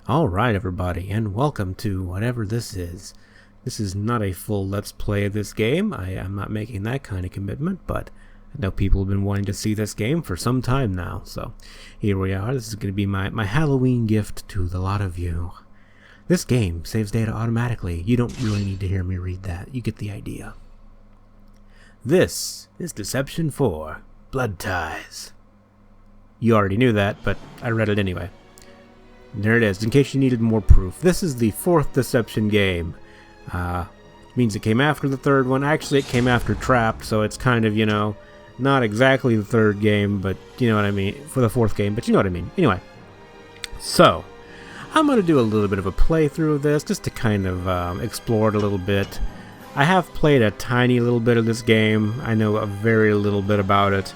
Alright everybody, and welcome to whatever this is. This is not a full Let's Play of this game. I am not making that kind of commitment, but I know people have been wanting to see this game for some time now, so here we are. This is going to be my Halloween gift to the lot of you. This game saves data automatically. You don't really need to hear me read that. You get the idea. This is Deception 4, Blood Ties. You already knew that, but I read it anyway. There it is, in case you needed more proof. This is the fourth Deception game. Means it came after the third one. Actually, it came after Trapped, so it's kind of, you know, not exactly the third game, but you know what I mean, for the fourth game, but you know what I mean. Anyway, so, I'm going to do a little bit of a playthrough of this, just to kind of explore it a little bit. I have played a tiny little bit of this game. I know a very little bit about it.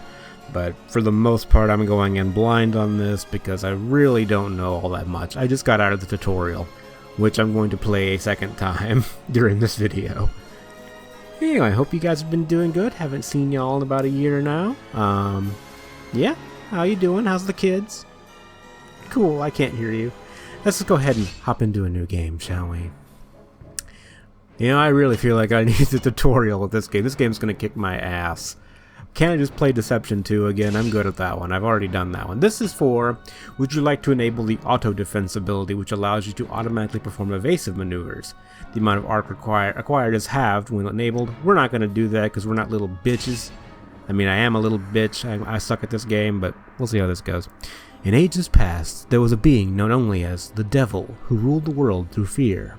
But for the most part, I'm going in blind on this because I really don't know all that much. I just got out of the tutorial, which I'm going to play a second time during this video. Anyway, I hope you guys have been doing good. Haven't seen y'all in about a year now. Yeah, how you doing? How's the kids? Cool, I can't hear you. Let's just go ahead and hop into a new game, shall we? You know, I really feel like I need the tutorial with this game. This game's going to kick my ass. Can I just play Deception 2 again? I'm good at that one. I've already done that one. This is for, would you like to enable the auto defense ability, which allows you to automatically perform evasive maneuvers? The amount of arc acquired is halved when enabled. We're not going to do that because we're not little bitches. I mean, I am a little bitch. I suck at this game, but we'll see how this goes. In ages past, there was a being known only as the Devil, who ruled the world through fear.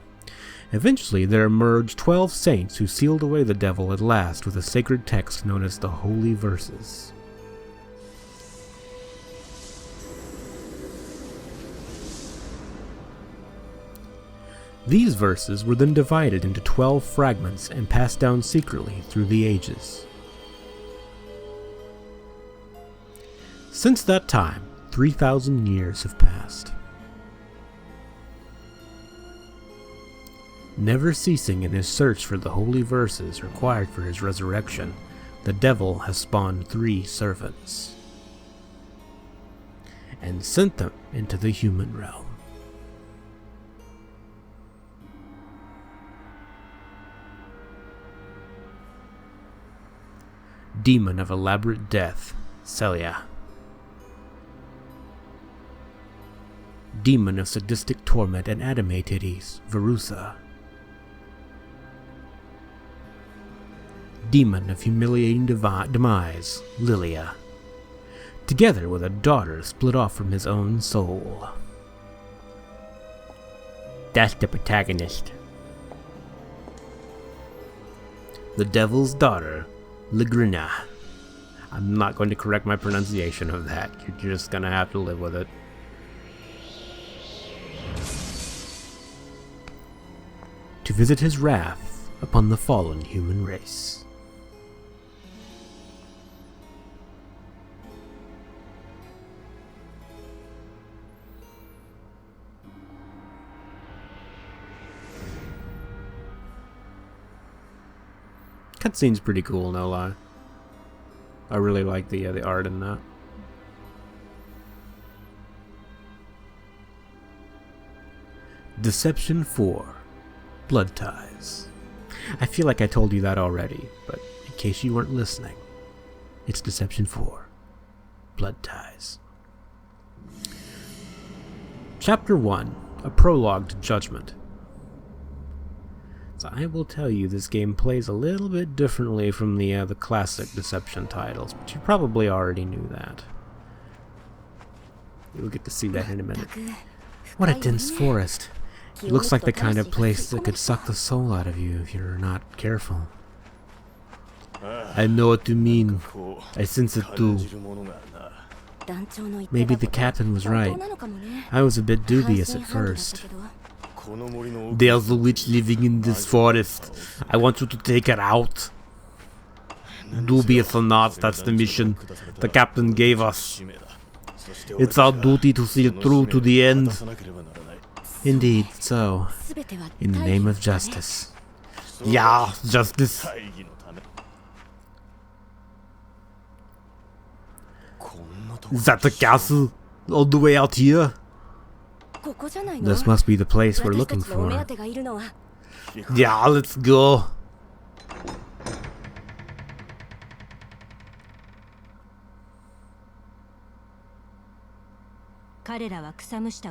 Eventually, there emerged 12 saints who sealed away the devil at last with a sacred text known as the Holy Verses. These verses were then divided into 12 fragments and passed down secretly through the ages. Since that time, 3,000 years have passed. Never ceasing in his search for the holy verses required for his resurrection, the devil has spawned 3 servants and sent them into the human realm. Demon of elaborate death, Celia. Demon of sadistic torment and anime titties, Verusa. Demon of humiliating demise, Lilia, together with a daughter split off from his own soul. That's the protagonist. The Devil's Daughter, Ligrina. I'm not going to correct my pronunciation of that. You're just gonna have to live with it. To visit his wrath upon the fallen human race. Cutscene's pretty cool, no lie. I really like the art in that. Deception 4, Blood Ties. I feel like I told you that already, but in case you weren't listening, it's Deception 4, Blood Ties. Chapter 1, a prologue to Judgment. So I will tell you, this game plays a little bit differently from the classic Deception titles, but you probably already knew that. You'll get to see that in a minute. What a dense forest. It looks like the kind of place that could suck the soul out of you if you're not careful. I know what you mean. I sense it too. Maybe the captain was right. I was a bit dubious at first. There's a witch living in this forest. I want you to take her out. Dubious or not, that's the mission the captain gave us. It's our duty to see it through to the end. Indeed, so, in the name of justice. Yeah, justice. Is that the castle? All the way out here? This must be the place we're looking for. Yeah, let's go.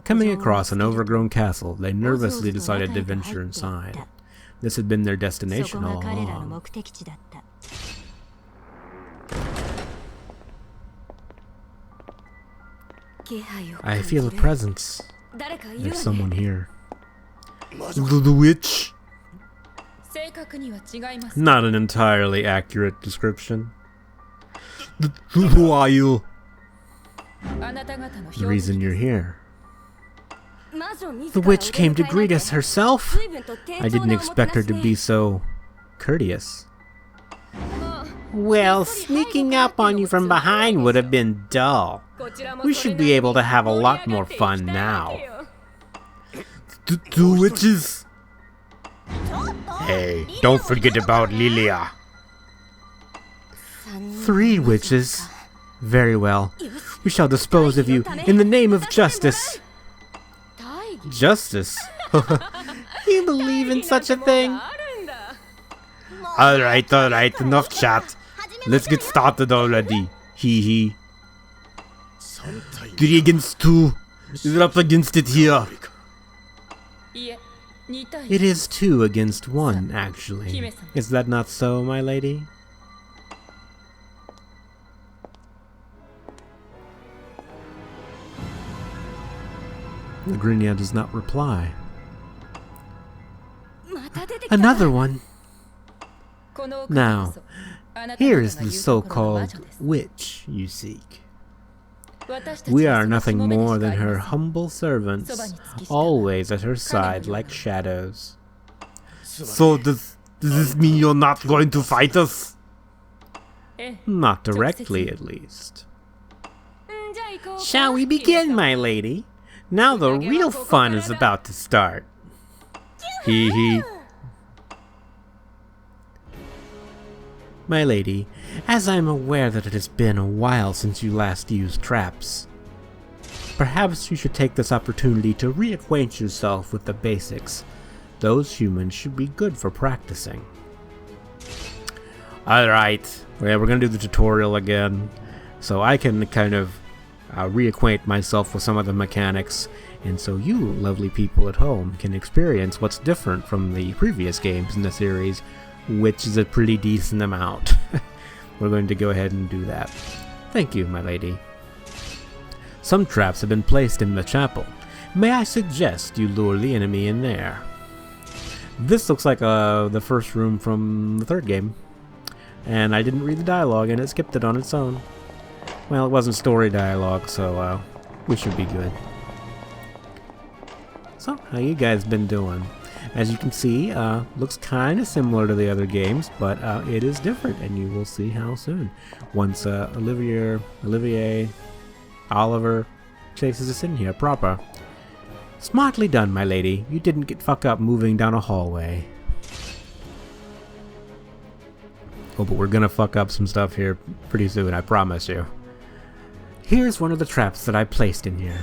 Coming across an overgrown castle, they nervously decided to venture inside. This had been their destination all along. I feel a presence. There's someone here. The witch? Not an entirely accurate description. Who are you? The reason you're here. The witch came to greet us herself? I didn't expect her to be so courteous. Well, sneaking up on you from behind would have been dull. We should be able to have a lot more fun now. Two witches? Hey, don't forget about Lilia. 3 witches? Very well. We shall dispose of you in the name of justice. Justice? You believe in such a thing? Alright, enough chat. Let's get started already. Hee hee. 3 against 2. We're up against it here. It is 2 against 1, actually. Is that not so, my lady? The Grinia does not reply. Another one! Now, here is the so-called witch you seek. We are nothing more than her humble servants, always at her side like shadows. So does this mean you're not going to fight us? Not directly, at least. Shall we begin, my lady? Now the real fun is about to start. Hee hee. My lady, as I am aware that it has been a while since you last used traps, perhaps you should take this opportunity to reacquaint yourself with the basics. Those humans should be good for practicing. Alright, well, we're gonna do the tutorial again, so I can kind of reacquaint myself with some of the mechanics, and so you lovely people at home can experience what's different from the previous games in the series, which is a pretty decent amount. We're going to go ahead and do that. Thank you, my lady. Some traps have been placed in the chapel. May I suggest you lure the enemy in there? This looks like the first room from the 3rd game, and I didn't read the dialogue and it skipped it on its own. Well, it wasn't story dialogue, so we should be good. So, how you guys been doing? As you can see, looks kind of similar to the other games, but it is different, and you will see how soon. Once Oliver chases us in here proper. Smartly done, my lady. You didn't get fucked up moving down a hallway. Oh, but we're gonna fuck up some stuff here pretty soon, I promise you. Here's one of the traps that I placed in here.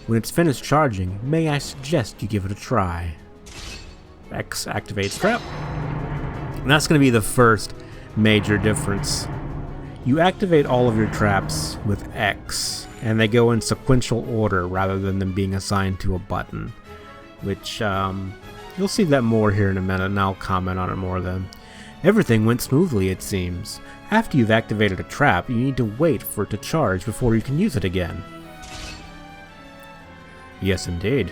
When it's finished charging, may I suggest you give it a try. X activates trap. And that's going to be the first major difference. You activate all of your traps with X, and they go in sequential order rather than them being assigned to a button. Which, you'll see that more here in a minute, and I'll comment on it more then. Everything went smoothly, it seems. After you've activated a trap, you need to wait for it to charge before you can use it again. Yes, indeed.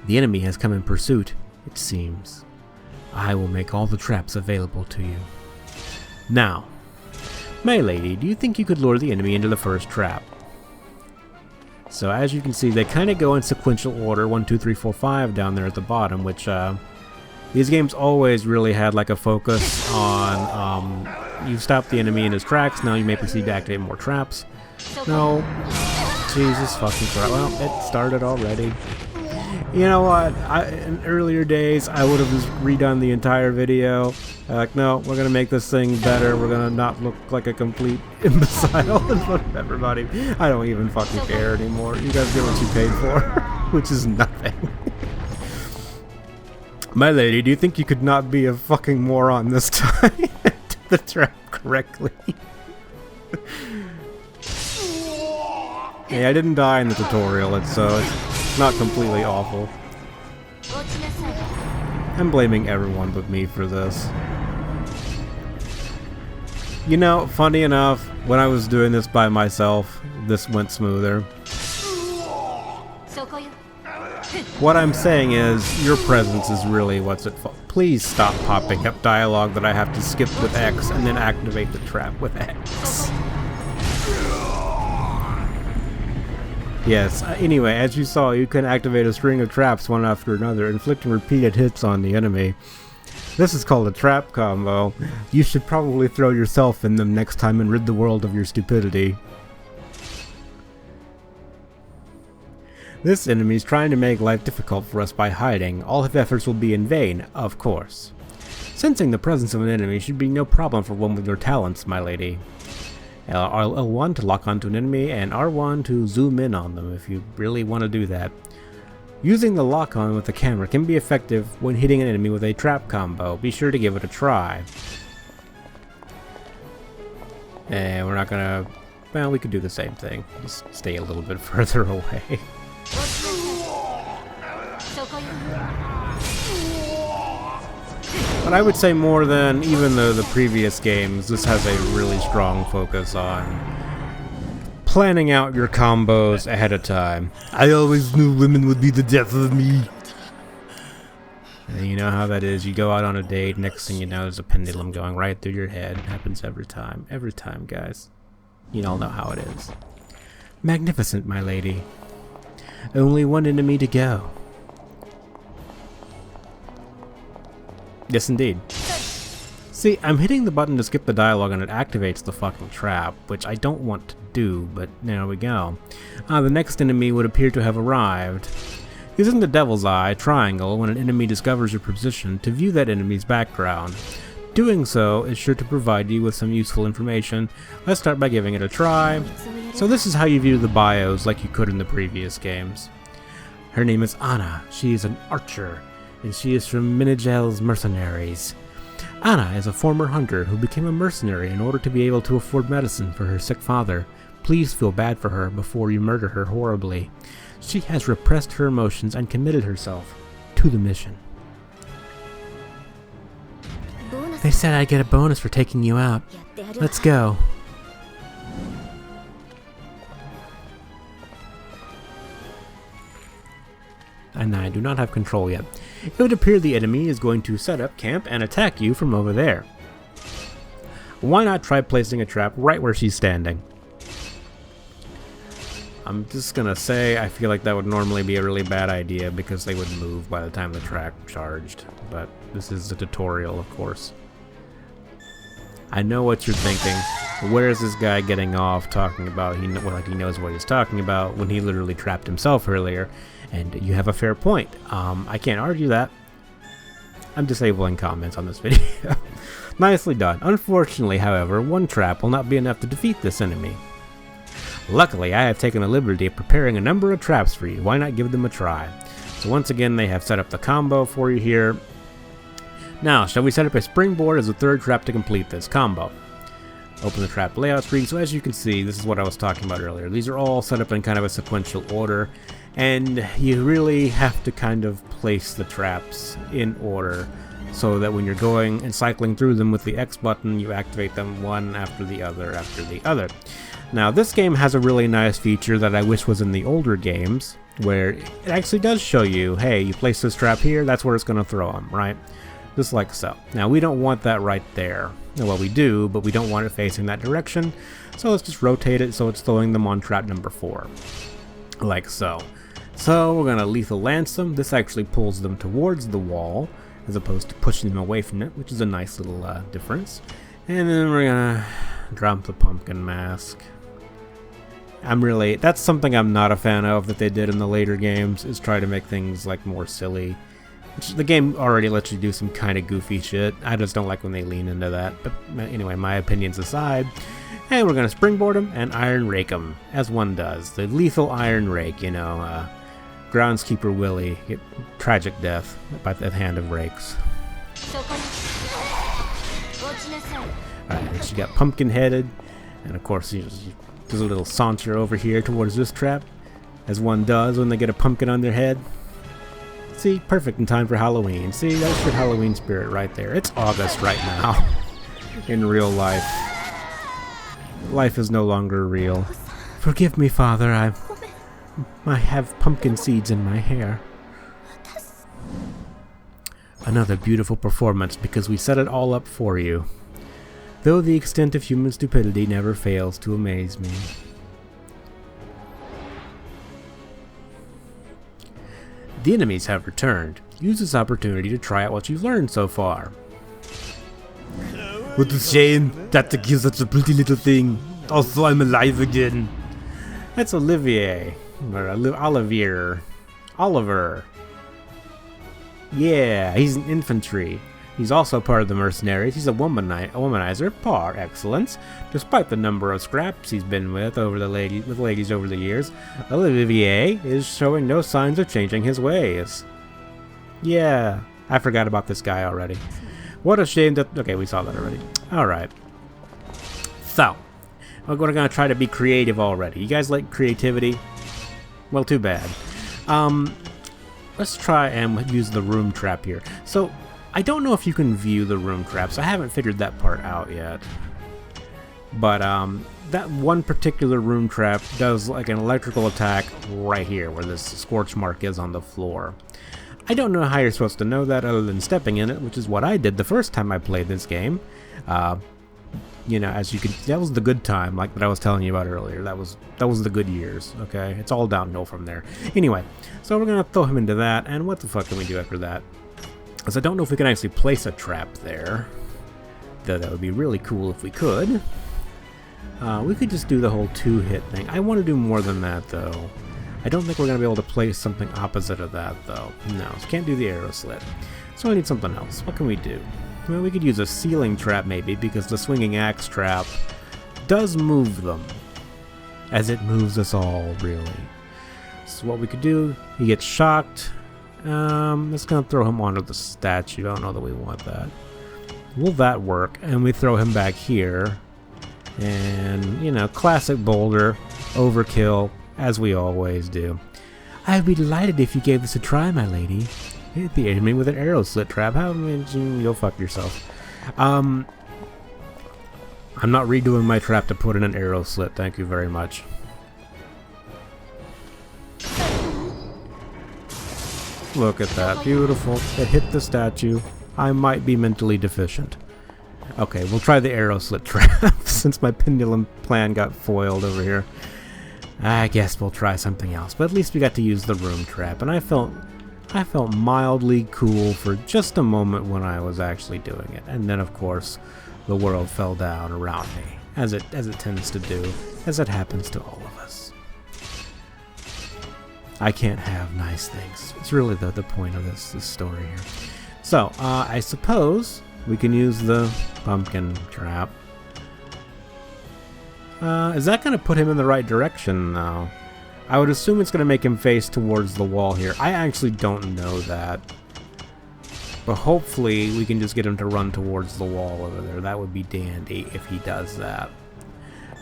The enemy has come in pursuit, it seems. I will make all the traps available to you. Now, my lady, do you think you could lure the enemy into the first trap? So as you can see, they kind of go in sequential order, 1, 2, 3, 4, 5 down there at the bottom, which these games always really had like a focus on you stop the enemy in his tracks, now you may proceed to activate more traps. No. Jesus fucking Christ. Well, it started already. You know what? In earlier days, I would have just redone the entire video. Like, no, we're gonna make this thing better. We're gonna not look like a complete imbecile in front of everybody. I don't even fucking care anymore. You guys get what you paid for, which is nothing. My lady, do you think you could not be a fucking moron this time? To the trap correctly. Hey, I didn't die in the tutorial, it's not completely awful. I'm blaming everyone but me for this. You know, funny enough, when I was doing this by myself, this went smoother. What I'm saying is, your presence is really what's at fault. Please stop popping up dialogue that I have to skip with X and then activate the trap with X. Yes, anyway, as you saw, you can activate a string of traps one after another, inflicting repeated hits on the enemy. This is called a trap combo. You should probably throw yourself in them next time and rid the world of your stupidity. This enemy is trying to make life difficult for us by hiding. All his efforts will be in vain, of course. Sensing the presence of an enemy should be no problem for one with your talents, my lady. L1 to lock onto an enemy, and R1 to zoom in on them if you really want to do that. Using the lock-on with the camera can be effective when hitting an enemy with a trap combo. Be sure to give it a try. And we're not gonna... well, we could do the same thing. Just stay a little bit further away. But I would say more than even the previous games, this has a really strong focus on planning out your combos ahead of time. I always knew women would be the death of me. And you know how that is. You go out on a date, next thing you know there's a pendulum going right through your head. It happens every time. Every time, guys. You all know how it is. Magnificent, my lady. Only one enemy to go. Yes, indeed. See, I'm hitting the button to skip the dialogue and it activates the fucking trap, which I don't want to do, but there we go. The next enemy would appear to have arrived. Using the devil's eye triangle when an enemy discovers your position to view that enemy's background. Doing so is sure to provide you with some useful information. Let's start by giving it a try. So this is how you view the bios like you could in the previous games. Her name is Anna. She is an archer, and she is from Minigel's mercenaries. Anna is a former hunter who became a mercenary in order to be able to afford medicine for her sick father. Please feel bad for her before you murder her horribly. She has repressed her emotions and committed herself to the mission. They said I'd get a bonus for taking you out. Let's go. And I do not have control yet. It would appear the enemy is going to set up camp and attack you from over there. Why not try placing a trap right where she's standing? I'm just gonna say I feel like that would normally be a really bad idea because they would move by the time the trap charged. But this is a tutorial, of course. I know what you're thinking. Where is this guy getting off talking about he knows what he's talking about when he literally trapped himself earlier? And you have a fair point. I can't argue that. I'm disabling comments on this video. Nicely done. Unfortunately, however, one trap will not be enough to defeat this enemy. Luckily, I have taken the liberty of preparing a number of traps for you. Why not give them a try? So once again, they have set up the combo for you here. Now, shall we set up a springboard as a third trap to complete this combo? Open the trap layout screen. So as you can see, this is what I was talking about earlier. These are all set up in kind of a sequential order, and you really have to kind of place the traps in order so that when you're going and cycling through them with the X button, you activate them one after the other after the other. Now, this game has a really nice feature that I wish was in the older games, where it actually does show you, hey, you place this trap here, that's where it's going to throw them, right? Just like so. Now, we don't want that right there. Well, we do, but we don't want it facing that direction, so let's just rotate it so it's throwing them on trap number 4. Like so. So, we're going to Lethal Lance them. This actually pulls them towards the wall, as opposed to pushing them away from it, which is a nice little difference. And then we're going to drop the pumpkin mask. That's something I'm not a fan of that they did in the later games, is try to make things like more silly. Which the game already lets you do some kind of goofy shit. I just don't like when they lean into that. But anyway, my opinions aside. And we're going to springboard him and iron rake him, as one does. The lethal iron rake, you know, groundskeeper Willie, tragic death by the hand of rakes. Alright, and she got pumpkin-headed, and of course she does a little saunter over here towards this trap, as one does when they get a pumpkin on their head. See, perfect in time for Halloween. See, that's your Halloween spirit right there. It's August right now, in real life. Life is no longer real. Forgive me, Father, I have pumpkin seeds in my hair. Another beautiful performance, because we set it all up for you. Though the extent of human stupidity never fails to amaze me. The enemies have returned. Use this opportunity to try out what you've learned so far. What a shame that to kill such a pretty little thing. Also, I'm alive again. That's Olivier. Or Oliver. Yeah, he's an infantry. He's also part of the mercenaries. He's a womanizer, par excellence. Despite the number of scraps he's been with ladies over the years, Olivier is showing no signs of changing his ways. Yeah, I forgot about this guy already. What a shame that... Okay, we saw that already. Alright. So, we're going to try to be creative already. You guys like creativity? Well, too bad. Let's try and use the room trap here. So, I don't know if you can view the room traps. I haven't figured that part out yet. But, that one particular room trap does like an electrical attack right here, where this scorch mark is on the floor. I don't know how you're supposed to know that other than stepping in it, which is what I did the first time I played this game. You know, as you can, that was the good time, like that I was telling you about earlier. That was the good years, okay? It's all downhill from there. Anyway, so we're gonna throw him into that, and what the fuck can we do after that? Because I don't know if we can actually place a trap there. Though that would be really cool if we could. We could just do the whole 2-hit thing. I want to do more than that, though. I don't think we're going to be able to place something opposite of that, though. No, can't do the arrow slit. So I need something else. What can we do? Well, we could use a ceiling trap, maybe, because the swinging axe trap does move them. As it moves us all, really. So what we could do, he gets shocked. It's going to throw him onto the statue. I don't know that we want that. Will that work? And we throw him back here. And, you know, classic boulder, overkill, as we always do. I'd be delighted if you gave this a try, my lady. Hit the enemy with an arrow slit trap. How you'll fuck yourself. I'm not redoing my trap to put in an arrow slit. Thank you very much. Look at that. Beautiful. It hit the statue. I might be mentally deficient. Okay, we'll try the arrow slit trap since my pendulum plan got foiled over here. I guess we'll try something else, but at least we got to use the room trap, and I felt mildly cool for just a moment when I was actually doing it. And then, of course, the world fell down around me, as it tends to do, as it happens to all of us. I can't have nice things. It's really the point of this story here. So, I suppose we can use the pumpkin trap. Is that going to put him in the right direction, though? I would assume it's going to make him face towards the wall here. I actually don't know that. But hopefully we can just get him to run towards the wall over there. That would be dandy if he does that.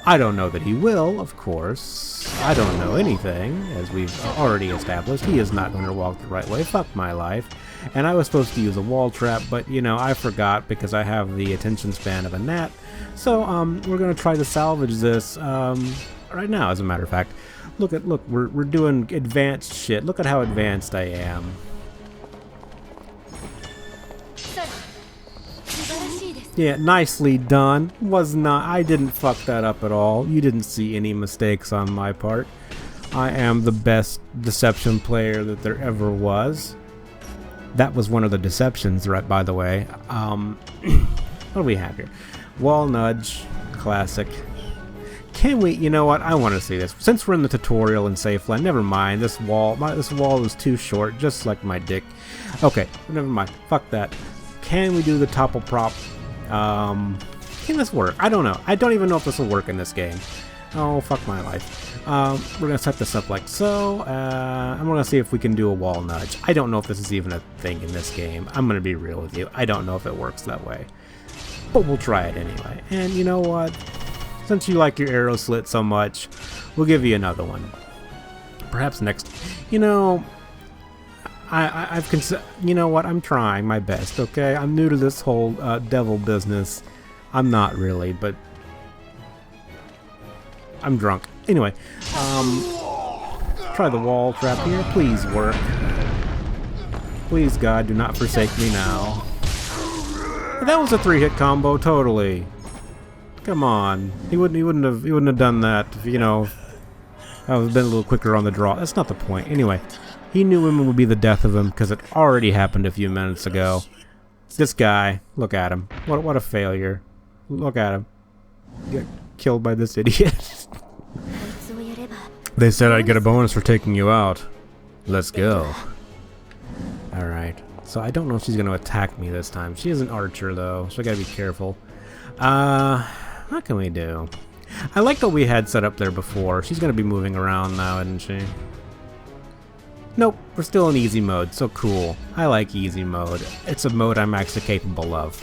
I don't know that he will, of course. I don't know anything, as we've already established. He is not going to walk the right way. Fuck my life. And I was supposed to use a wall trap, but, you know, I forgot because I have the attention span of a gnat. So, we're going to try to salvage this, right now, as a matter of fact. Look, we're doing advanced shit. Look at how advanced I am. Yeah, nicely done. I didn't fuck that up at all. You didn't see any mistakes on my part. I am the best deception player that there ever was. That was one of the deceptions, right, by the way. What do we have here? Wall nudge, classic. can we, you know what, I want to see this. Since we're in the tutorial in Safeland, never mind, this wall is too short, just like my dick. Okay, never mind, fuck that. Can we do the topple prop? Can this work? I don't know. I don't even know if this will work in this game. Oh, fuck my life. We're gonna set this up like so, and we're gonna see if we can do a wall nudge. I don't know if this is even a thing in this game. I'm gonna be real with you. I don't know if it works that way. But we'll try it anyway. And you know what? Since you like your arrow slit so much, we'll give you another one. Perhaps next... You know... You know what? I'm trying my best, okay? I'm new to this whole devil business. I'm not really, but I'm drunk. Anyway, try the wall trap here. Please work. Please, God, do not forsake me now. That was a 3-hit combo, totally. Come on, he wouldn't have done that if, you know, I would have been a little quicker on the draw. That's not the point. Anyway, he knew women would be the death of him because it already happened a few minutes ago. This guy, look at him. What a failure. Look at him. Get killed by this idiot. They said I'd get a bonus for taking you out. Let's go. Alright. So I don't know if she's going to attack me this time. She is an archer though, so I gotta be careful. What can we do? I like what we had set up there before. She's going to be moving around now, isn't she? Nope, we're still in easy mode, so cool. I like easy mode. It's a mode I'm actually capable of.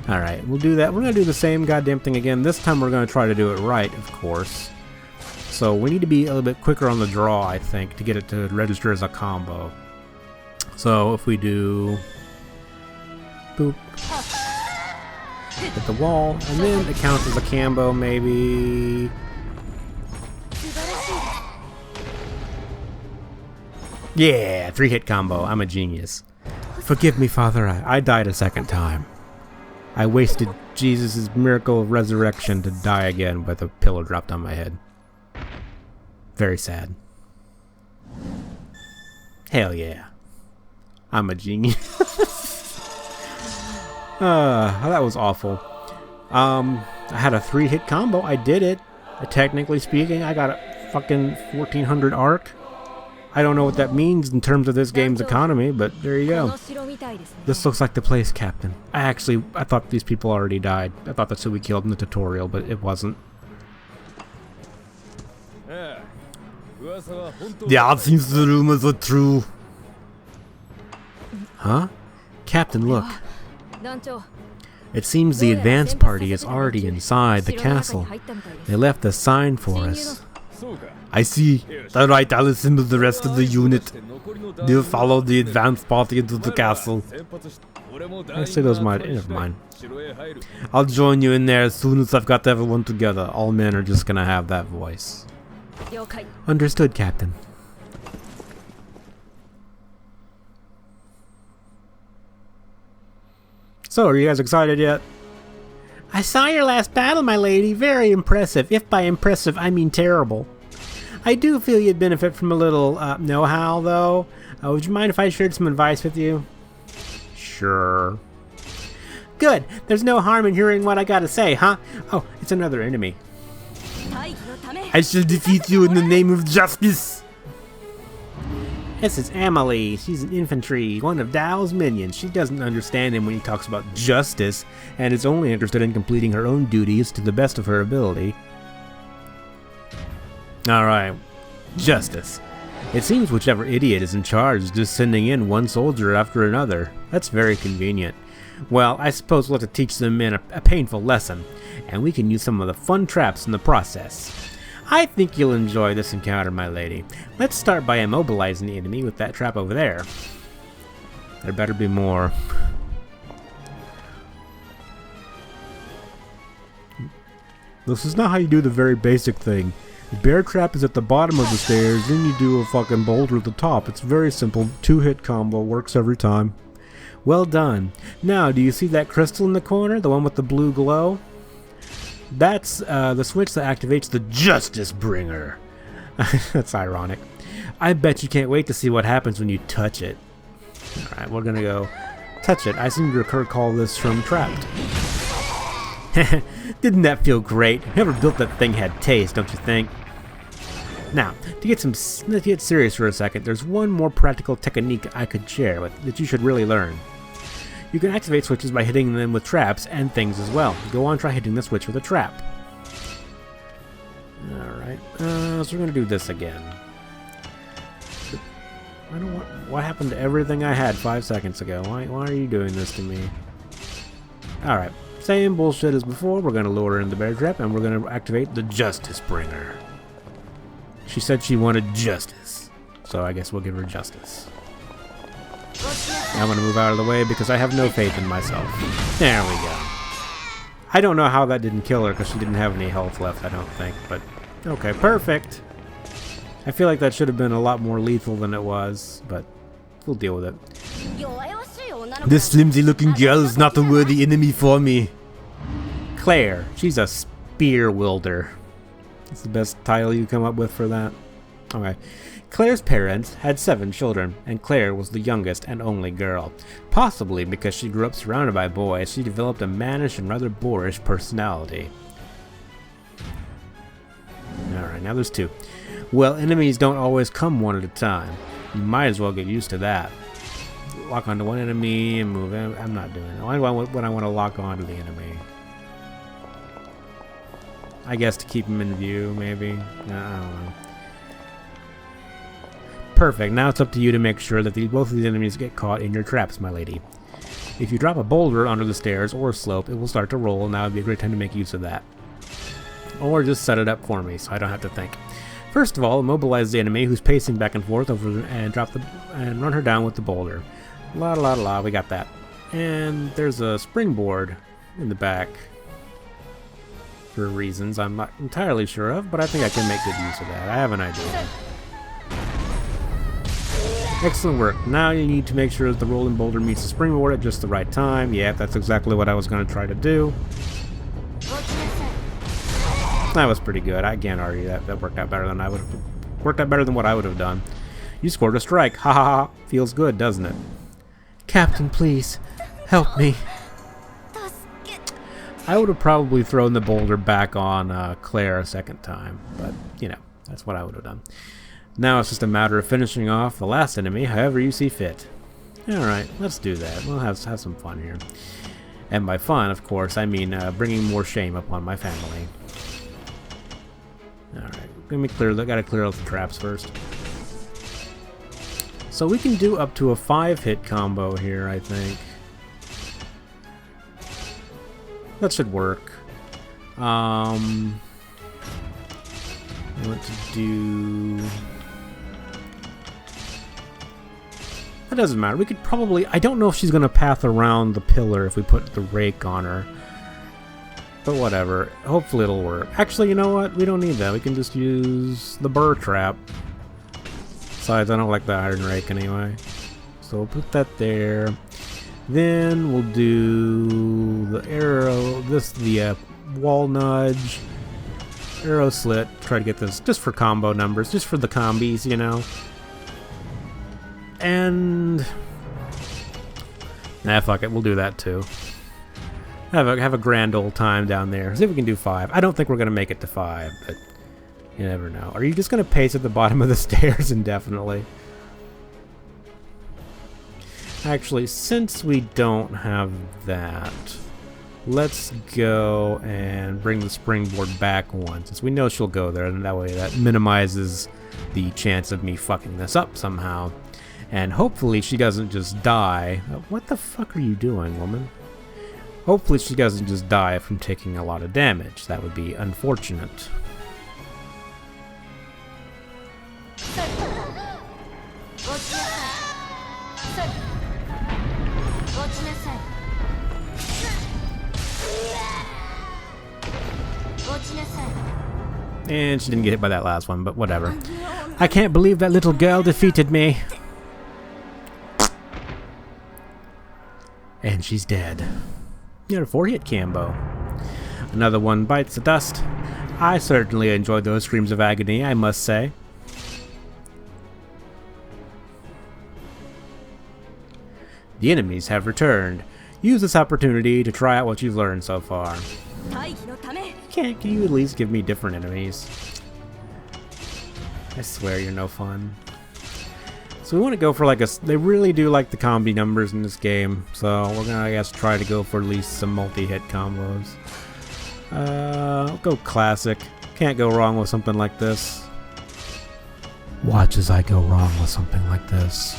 Alright, we'll do that. We're going to do the same goddamn thing again. This time we're going to try to do it right, of course. So we need to be a little bit quicker on the draw, I think, to get it to register as a combo. So if we do... Boop. Hit the wall, and then it counts as a combo, maybe... Yeah, 3-hit combo. I'm a genius. Forgive me, Father, I died a second time. I wasted Jesus' miracle of resurrection to die again with a pillow dropped on my head. Very sad. Hell yeah. I'm a genius. That was awful. I had a 3-hit combo. I did it. Technically speaking, I got a fucking 1400 arc. I don't know what that means in terms of this game's economy, but there you go. This looks like the place, Captain. I thought these people already died. I thought that's who we killed in the tutorial, but it wasn't. Yeah, it seems the rumors are true. Huh? Captain, look. It seems the advance party is already inside the castle. They left a sign for us. I see. Alright, I'll assemble the rest of the unit. They'll follow the advance party into the castle. I say those might. Never mind. I'll join you in there as soon as I've got everyone together. All men are just gonna have that voice. Understood, Captain. So, are you guys excited yet? I saw your last battle, my lady. Very impressive. If by impressive, I mean terrible. I do feel you'd benefit from a little know-how, though. Would you mind if I shared some advice with you? Sure. Good. There's no harm in hearing what I gotta say, huh? Oh, it's another enemy. I shall defeat you in the name of justice. This is Amelie. She's an infantry, one of Dao's minions. She doesn't understand him when he talks about justice, and is only interested in completing her own duties to the best of her ability. Alright, justice. It seems whichever idiot is in charge is just sending in one soldier after another. That's very convenient. Well, I suppose we'll have to teach them men a painful lesson, and we can use some of the fun traps in the process. I think you'll enjoy this encounter, my lady. Let's start by immobilizing the enemy with that trap over there. There better be more. This is not how you do the very basic thing. The bear trap is at the bottom of the stairs, then you do a fucking boulder at the top. It's very simple. 2-hit combo, works every time. Well done. Now, do you see that crystal in the corner? The one with the blue glow? That's the switch that activates the Justice Bringer. That's ironic. I bet you can't wait to see what happens when you touch it. Alright, we're gonna go touch it. I seem to recall this from Trapped. Didn't that feel great? Whoever built that thing had taste, don't you think? Now, to get serious for a second, there's one more practical technique I could share that you should really learn. You can activate switches by hitting them with traps and things as well. Go on, try hitting the switch with a trap. Alright, so we're gonna do this again. I don't want, what happened to everything I had 5 seconds ago? Why are you doing this to me? Alright, same bullshit as before. We're gonna lure her in the bear trap and we're gonna activate the Justice Bringer. She said she wanted justice, so I guess we'll give her justice. I'm gonna move out of the way because I have no faith in myself. There we go. I don't know how that didn't kill her because she didn't have any health left, I don't think, but okay, perfect. I feel like that should have been a lot more lethal than it was, but we'll deal with it. This flimsy looking girl is not a worthy enemy for me. Claire, she's a spear wielder. That's the best title you come up with for that. Okay. Claire's parents had 7 children, and Claire was the youngest and only girl. Possibly because she grew up surrounded by boys, she developed a mannish and rather boorish personality. Alright, now there's 2. Well, enemies don't always come one at a time. You might as well get used to that. Lock onto one enemy and move in. I'm not doing it. Why do I want to lock onto the enemy? I guess to keep him in view, maybe. I don't know. Perfect. Now it's up to you to make sure that both of these enemies get caught in your traps, my lady. If you drop a boulder onto the stairs or slope, it will start to roll, and now would be a great time to make use of that. Or just set it up for me, so I don't have to think. First of all, immobilize the enemy who's pacing back and forth over and run her down with the boulder. La la la, we got that. And there's a springboard in the back. For reasons I'm not entirely sure of, but I think I can make good use of that. I have an idea. Excellent work. Now you need to make sure that the rolling boulder meets the springboard at just the right time. Yeah, that's exactly what I was going to try to do. That was pretty good. I can't argue that. That worked out better than what I would have done. You scored a strike. Ha ha ha. Feels good, doesn't it? Captain, please help me. I would have probably thrown the boulder back on Claire a second time, but, you know, that's what I would have done. Now it's just a matter of finishing off the last enemy however you see fit. Alright, let's do that. We'll have some fun here. And by fun, of course, I mean bringing more shame upon my family. Alright, gotta clear out the traps first. So we can do up to a 5-hit combo here, I think. That should work. What to do? That doesn't matter. We could probably... I don't know if she's going to path around the pillar if we put the rake on her. But whatever. Hopefully it'll work. Actually, you know what? We don't need that. We can just use the burr trap. Besides, I don't like the iron rake anyway. So we'll put that there. Then we'll do the arrow, the wall nudge, arrow slit, try to get this just for combo numbers, just for the combis, you know. And nah, fuck it, we'll do that too. Have a grand old time down there. See if we can do 5. I don't think we're gonna make it to 5, but you never know. Are you just gonna pace at the bottom of the stairs indefinitely? Actually, since we don't have that, let's go and bring the springboard back one, since we know she'll go there, and that way that minimizes the chance of me fucking this up somehow. And hopefully she doesn't just die. What the fuck are you doing, woman? Hopefully she doesn't just die from taking a lot of damage. That would be unfortunate. And she didn't get hit by that last one, but whatever. I can't believe that little girl defeated me. And she's dead. You got a 4-hit combo. Another one bites the dust. I certainly enjoyed those screams of agony, I must say. The enemies have returned. Use this opportunity to try out what you've learned so far. Can you at least give me different enemies? I swear you're no fun. So we want to go for like a... They really do like the combi numbers in this game, so we're gonna, I guess, try to go for at least some multi-hit combos. I'll go classic. Can't go wrong with something like this. Watch as I go wrong with something like this.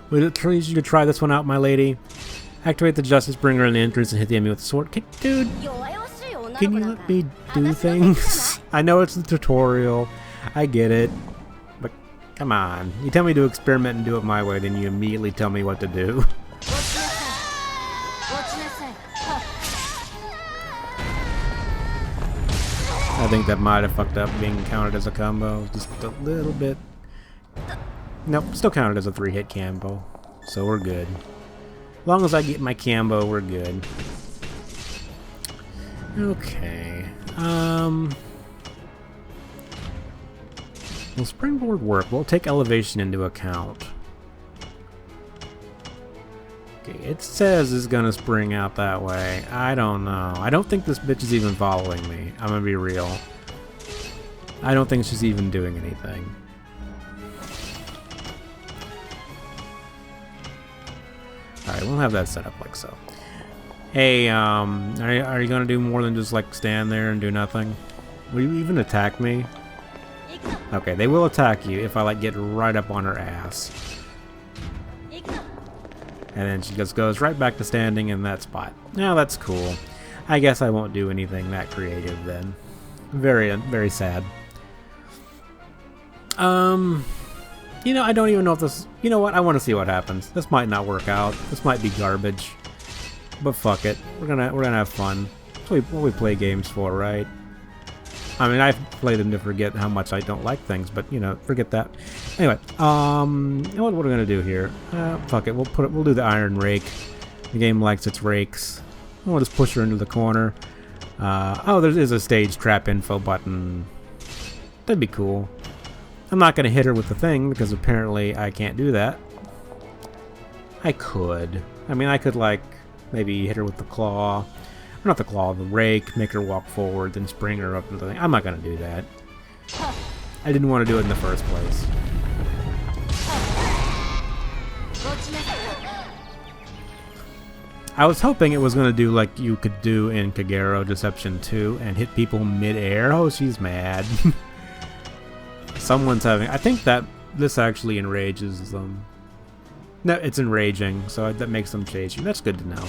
Would it please you to try this one out, my lady? Activate the Justice Bringer in the entrance and hit the enemy with the sword. Dude, can you let me do things? I know it's the tutorial. I get it. But come on. You tell me to experiment and do it my way, then you immediately tell me what to do. I think that might have fucked up being counted as a combo. Just a little bit. Nope, still counted as a 3-hit combo. So we're good. As long as I get my combo, we're good. Okay. Will springboard work? We'll take elevation into account. Okay, it says it's gonna spring out that way. I don't know. I don't think this bitch is even following me. I'm gonna be real. I don't think she's even doing anything. Alright, we'll have that set up like so. Hey, are you gonna do more than just like stand there and do nothing? Will you even attack me? Okay, they will attack you if I like get right up on her ass. And then she just goes right back to standing in that spot. Now that's cool. I guess I won't do anything that creative then. Very, very sad. You know, I don't even know if this... You know what? I want to see what happens. This might not work out. This might be garbage. But fuck it. We're gonna have fun. That's what we play games for, right? I mean, I've played them to forget how much I don't like things, but, you know, forget that. Anyway, what we're gonna do here? Fuck it. We'll do the Iron Rake. The game likes its rakes. We'll just push her into the corner. Oh, there is a stage trap info button. That'd be cool. I'm not gonna hit her with the thing because apparently I can't do that. I could. I mean, I could like maybe hit her with the claw. Or not the claw, the rake, make her walk forward, then spring her up into the thing. I'm not gonna do that. I didn't want to do it in the first place. I was hoping it was gonna do like you could do in Kagero Deception 2 and hit people mid-air. Oh, she's mad. Someone's having... I think that this actually enrages them. No, it's enraging, so that makes them chase you. That's good to know.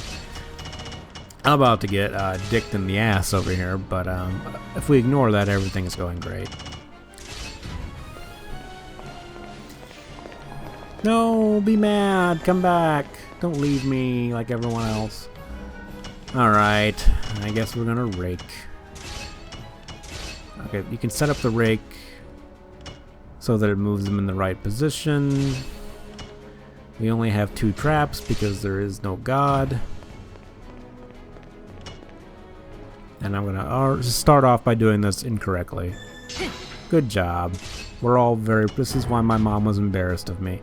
I'm about to get dicked in the ass over here, but if we ignore that, everything is going great. No, be mad. Come back. Don't leave me like everyone else. Alright, I guess we're gonna rake. Okay, you can set up the rake so that it moves them in the right position. We only have 2 traps because there is no god. And I'm gonna start off by doing this incorrectly. Good job. We're all very... This is why my mom was embarrassed of me.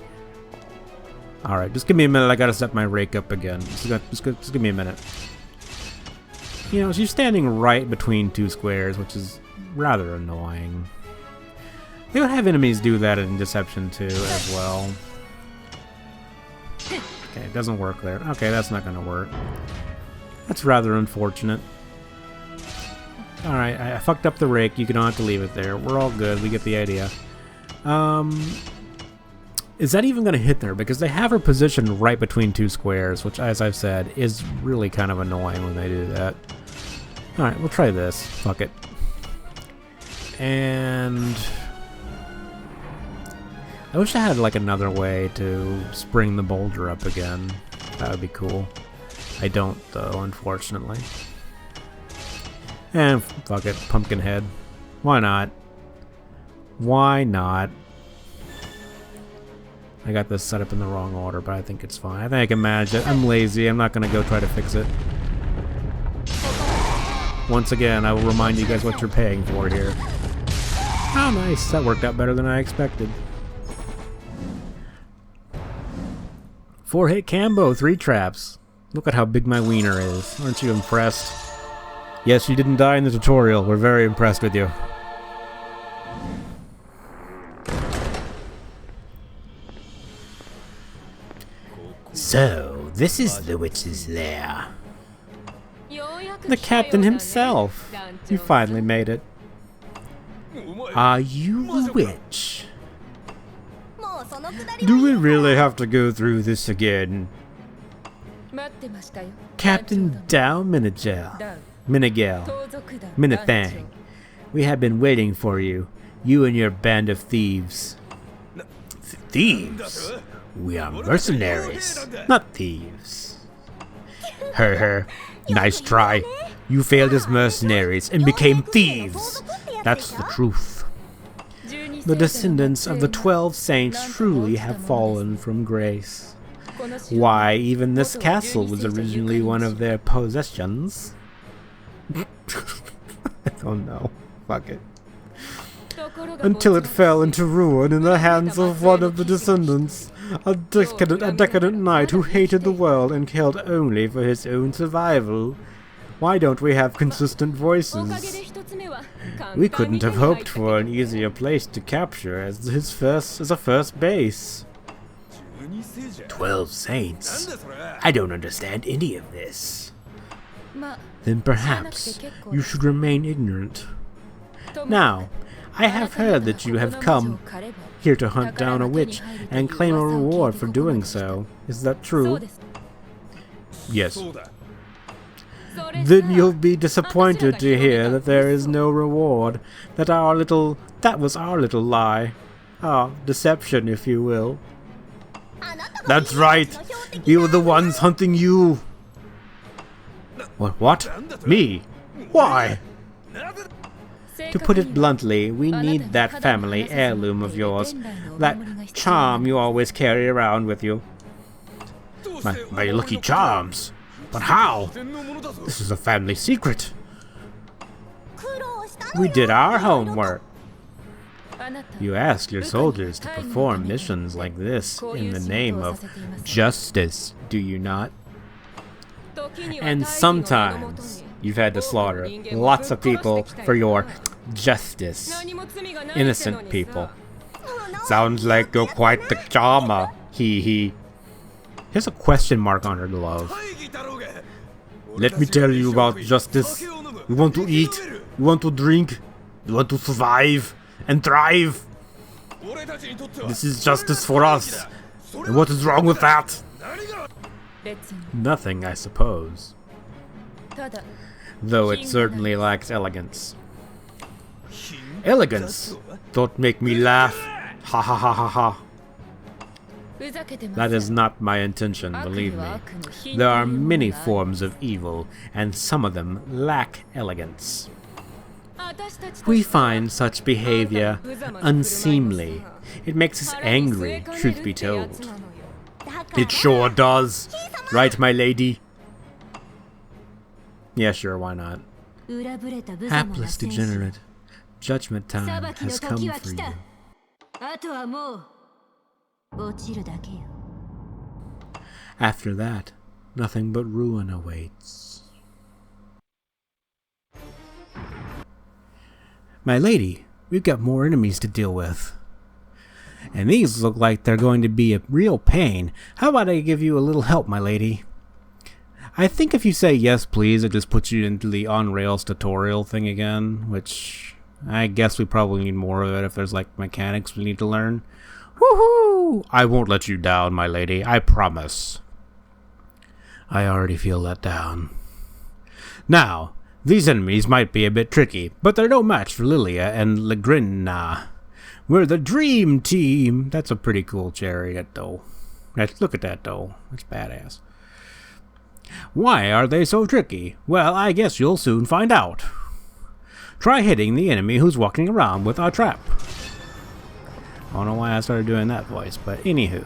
Alright, just give me a minute. I gotta set my rake up again. Just give me a minute. You know, she's standing right between 2 squares, which is rather annoying. They would have enemies do that in Deception 2 as well. Okay, it doesn't work there. Okay, that's not gonna work. That's rather unfortunate. Alright, I fucked up the rake. You don't have to leave it there. We're all good. We get the idea. Is that even going to hit there? Because they have her positioned right between 2 squares, which, as I've said, is really kind of annoying when they do that. Alright, we'll try this. Fuck it. And... I wish I had, like, another way to spring the boulder up again. That would be cool. I don't, though, unfortunately. And fuck it, Pumpkinhead. Why not? Why not? I got this set up in the wrong order, but I think it's fine. I think I can manage it. I'm lazy. I'm not going to go try to fix it. Once again, I will remind you guys what you're paying for here. Oh, nice. That worked out better than I expected. 4-hit combo, 3 traps. Look at how big my wiener is. Aren't you impressed? Yes, you didn't die in the tutorial. We're very impressed with you. So, this is the witch's lair. The captain himself. You finally made it. Are you the witch? Do we really have to go through this again? Captain Dao Minigel. Minithang. We have been waiting for you. You and your band of thieves. Thieves? We are mercenaries, not thieves. Her. Nice try. You failed as mercenaries and became thieves. That's the truth. The descendants of the 12 saints truly have fallen from grace. Why, even this castle was originally one of their possessions. I don't know. Fuck it. Until it fell into ruin in the hands of one of the descendants. A decadent knight who hated the world and cared only for his own survival. Why don't we have consistent voices? We couldn't have hoped for an easier place to capture as a first base. 12 saints? I don't understand any of this. Then perhaps you should remain ignorant. Now, I have heard that you have come here to hunt down a witch and claim a reward for doing so. Is that true? Yes. Then you'll be disappointed to hear that there is no reward. That was our little lie. Deception, if you will. That's right. We were the ones hunting you. What? Me? Why? To put it bluntly, we need that family heirloom of yours. That charm you always carry around with you. My lucky charms. But how? This is a family secret. We did our homework. You ask your soldiers to perform missions like this in the name of justice, do you not? And sometimes you've had to slaughter lots of people for your justice. Innocent people. Sounds like you're quite the charmer, hee. Here's a question mark on her glove. Let me tell you about justice. We want to eat, we want to drink, we want to survive and thrive. This is justice for us. And what is wrong with that? Nothing, I suppose. Though it certainly lacks elegance. Elegance? Don't make me laugh. Ha ha ha ha ha. That is not my intention, believe me. There are many forms of evil, and some of them lack elegance. We find such behavior unseemly. It makes us angry, truth be told. It sure does. Right, my lady? Yeah, sure, why not? Hapless degenerate. Judgment time has come for you. After that, nothing but ruin awaits. My lady, we've got more enemies to deal with. And these look like they're going to be a real pain. How about I give you a little help, my lady? I think if you say yes, please, it just puts you into the on-rails tutorial thing again, which I guess we probably need more of it if there's like mechanics we need to learn. Woohoo! I won't let you down, my lady, I promise. I already feel let down. Now, these enemies might be a bit tricky, but they're no match for Lilia and Legrinna. We're the Dream Team! That's a pretty cool chariot, though. Look at that, though. That's badass. Why are they so tricky? Well, I guess you'll soon find out. Try hitting the enemy who's walking around with our trap. I don't know why I started doing that voice, but anywho.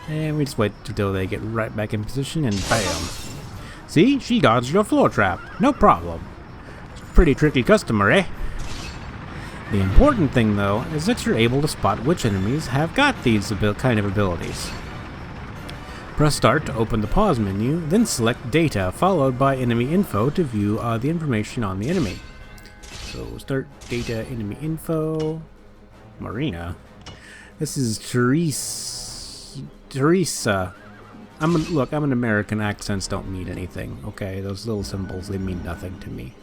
And we just wait until they get right back in position and bam. See? She dodged your floor trap. No problem. Pretty tricky customer, eh? The important thing, though, is that you're able to spot which enemies have got these kind of abilities. Press start to open the pause menu, then select data, followed by enemy info to view the information on the enemy. So start data, enemy info, Marina. This is Teresa. Look, I'm an American, accents don't mean anything, okay? Those little symbols, they mean nothing to me.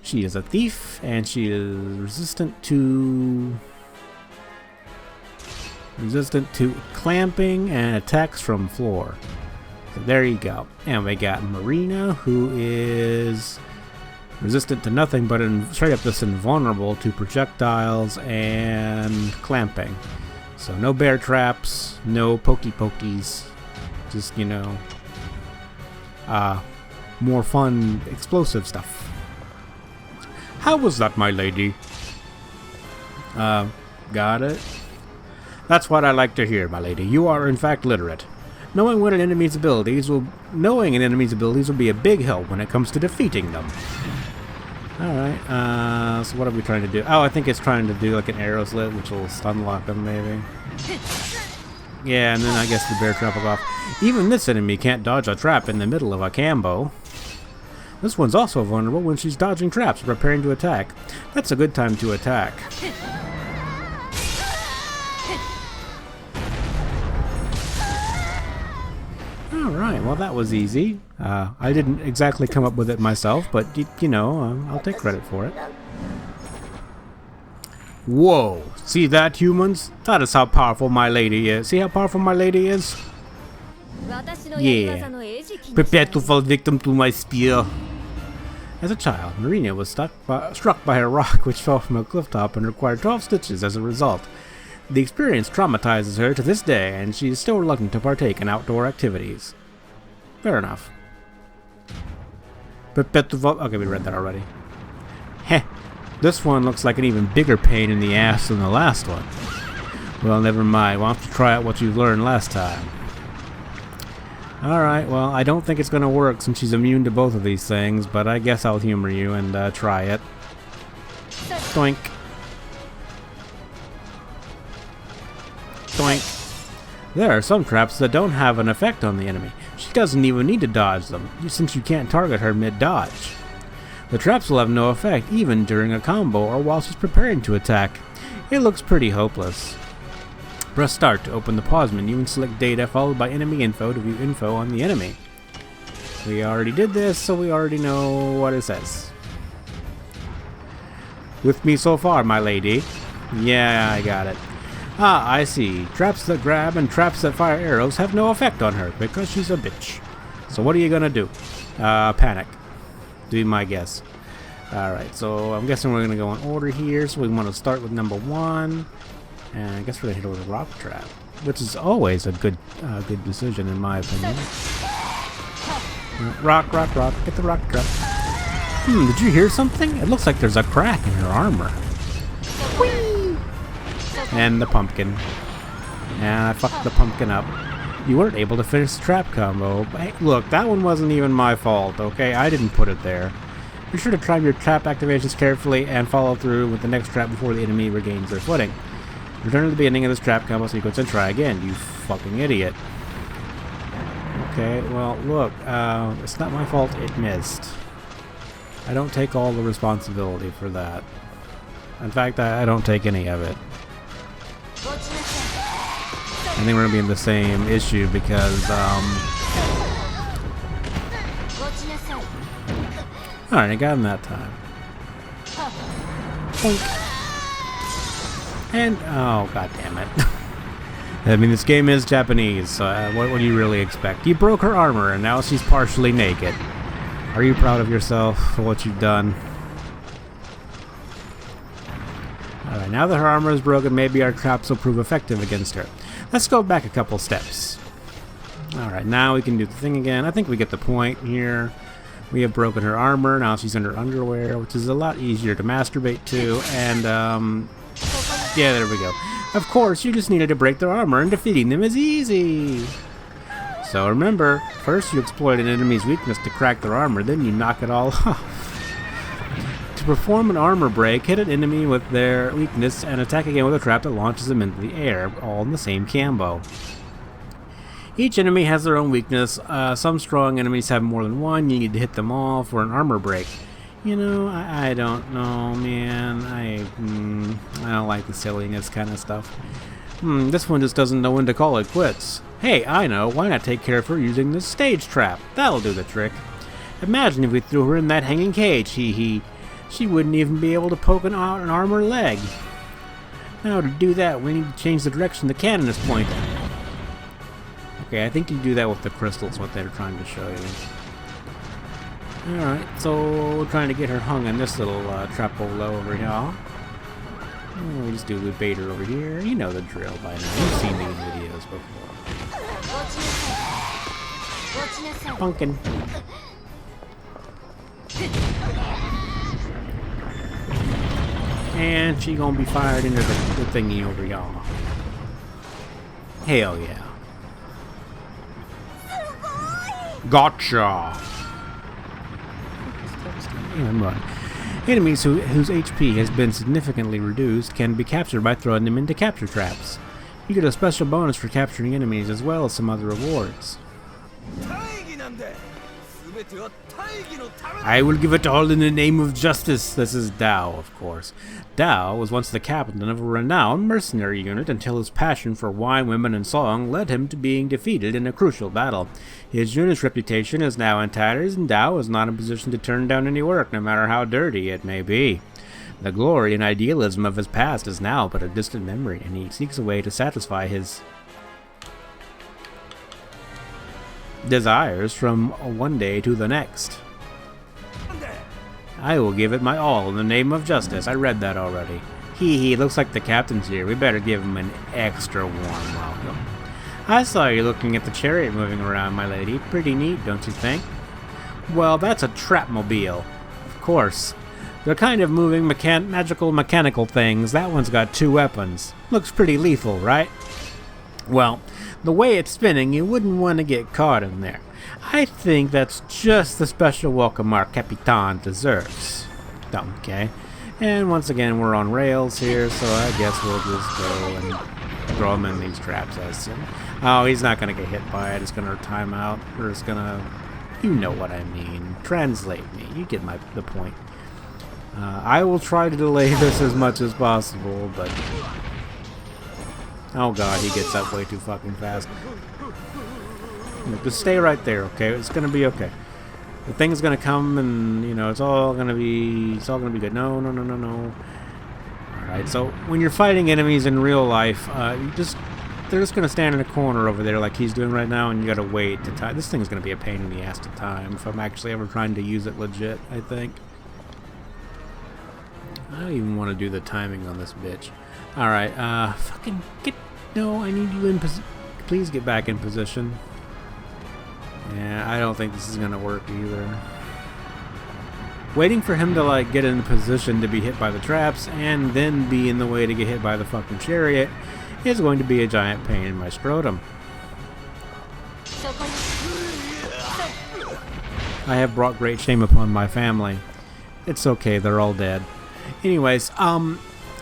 She is a thief, and she is resistant to clamping and attacks from floor. So there you go. And we got Marina, who is resistant to nothing but straight up just invulnerable to projectiles and clamping. So no bear traps, no pokey-pokies, just, you know, more fun explosive stuff. How was that, my lady? Got it. That's what I like to hear, my lady. You are, in fact, literate. Knowing an enemy's abilities will be a big help when it comes to defeating them. Alright, so what are we trying to do? Oh, I think it's trying to do like an arrow slit, which will stun lock them, maybe. Yeah, and then I guess the bear trap will go off. Even this enemy can't dodge a trap in the middle of a combo. This one's also vulnerable when she's dodging traps, preparing to attack. That's a good time to attack. Alright, well that was easy. I didn't exactly come up with it myself, but you know, I'll take credit for it. Whoa! See that, humans? That is how powerful my lady is. See how powerful my lady is? Yeah. Prepare to fall victim to my spear. As a child, Marina was struck by a rock which fell from a cliff top and required 12 stitches as a result. The experience traumatizes her to this day, and she is still reluctant to partake in outdoor activities. Fair enough. Okay, we read that already. Heh. This one looks like an even bigger pain in the ass than the last one. Well, never mind. Why don't you try out what you learned last time? Alright, well, I don't think it's going to work since she's immune to both of these things, but I guess I'll humor you and try it. Doink. Doink. There are some traps that don't have an effect on the enemy. She doesn't even need to dodge them, since you can't target her mid-dodge. The traps will have no effect even during a combo or while she's preparing to attack. It looks pretty hopeless. Press start to open the pause menu and select data followed by enemy info to view info on the enemy. We already did this, so we already know what it says. With me so far, my lady? Yeah, I got it. Ah, I see. Traps that grab and traps that fire arrows have no effect on her because she's a bitch. So what are you gonna do? Panic. Do my guess. Alright, so I'm guessing we're gonna go in order here. So we want to start with number 1. And I guess we're gonna hit her with a rock trap, which is always a good decision in my opinion. Rock, rock, rock. Get the rock trap. Did you hear something? It looks like there's a crack in her armor. Whee! And the pumpkin. And I fucked the pumpkin up. You weren't able to finish the trap combo. But hey, look, that one wasn't even my fault, okay? I didn't put it there. Be sure to time your trap activations carefully and follow through with the next trap before the enemy regains their footing. Return to the beginning of this trap combo sequence and try again, you fucking idiot. Okay, well, look, it's not my fault it missed. I don't take all the responsibility for that. In fact, I don't take any of it. I think we're going to be in the same issue because, alright, I got him that time. Boink. And, oh, god damn it. I mean, this game is Japanese, so what do you really expect? You broke her armor, and now she's partially naked. Are you proud of yourself for what you've done? Alright, now that her armor is broken, maybe our traps will prove effective against her. Let's go back a couple steps. Alright, now we can do the thing again. I think we get the point here. We have broken her armor, now she's under underwear, which is a lot easier to masturbate to, and, yeah, there we go. Of course, you just needed to break their armor, and defeating them is easy. So remember, first you exploit an enemy's weakness to crack their armor, then you knock it all off. To perform an armor break, hit an enemy with their weakness and attack again with a trap that launches them into the air, all in the same combo. Each enemy has their own weakness. Some strong enemies have more than one. You need to hit them all for an armor break. You know, I don't know, man. I don't like the silliness kind of stuff. This one just doesn't know when to call it quits. Hey, I know. Why not take care of her using this stage trap? That'll do the trick. Imagine if we threw her in that hanging cage. She wouldn't even be able to poke an arm or leg. Now, to do that, we need to change the direction the cannon is pointing. Okay, I think you do that with the crystals, what they're trying to show you. Alright, so we're trying to get her hung in this little trapolo over here. We just do the baiter over here. You know the drill by now. You've seen these videos before. Pumpkin. And she gonna be fired into the thingy over y'all. Hell yeah. Gotcha! And run. Enemies whose HP has been significantly reduced can be captured by throwing them into capture traps. You get a special bonus for capturing enemies as well as some other rewards. I will give it all in the name of justice. This is Dao, of course. Dao was once the captain of a renowned mercenary unit until his passion for wine, women, and song led him to being defeated in a crucial battle. His unit's reputation is now in tatters, and Dao is not in a position to turn down any work, no matter how dirty it may be. The glory and idealism of his past is now but a distant memory, and he seeks a way to satisfy his desires from one day to the next. I will give it my all in the name of justice. I read that already. He looks like the captain's here. We better give him an extra warm welcome. I saw you looking at the chariot moving around, my lady. Pretty neat, don't you think? Well, that's a trapmobile. Of course. They're kind of moving magical mechanical things. That one's got 2 weapons. Looks pretty lethal, right? Well, the way it's spinning, you wouldn't want to get caught in there. I think that's just the special welcome our Capitan deserves. Okay. And once again, we're on rails here, so I guess we'll just go and throw him in these traps, I assume. Oh, he's not going to get hit by it. It's going to time out, or it's going to... You know what I mean. Translate me. You get the point. I will try to delay this as much as possible, but... Oh god, he gets up way too fucking fast. Just stay right there, okay? It's gonna be okay. The thing's gonna come and, you know, it's all gonna be good. No. Alright, so when you're fighting enemies in real life, they're just gonna stand in a corner over there like he's doing right now, and you gotta wait to time. This thing's gonna be a pain in the ass to time if I'm actually ever trying to use it legit, I think. I don't even want to do the timing on this bitch. Alright, fucking get... No, I need you in position. Please get back in position. Yeah, I don't think this is gonna work either. Waiting for him to, like, get in a position to be hit by the traps and then be in the way to get hit by the fucking chariot is going to be a giant pain in my scrotum. I have brought great shame upon my family. It's okay, they're all dead. Anyways, I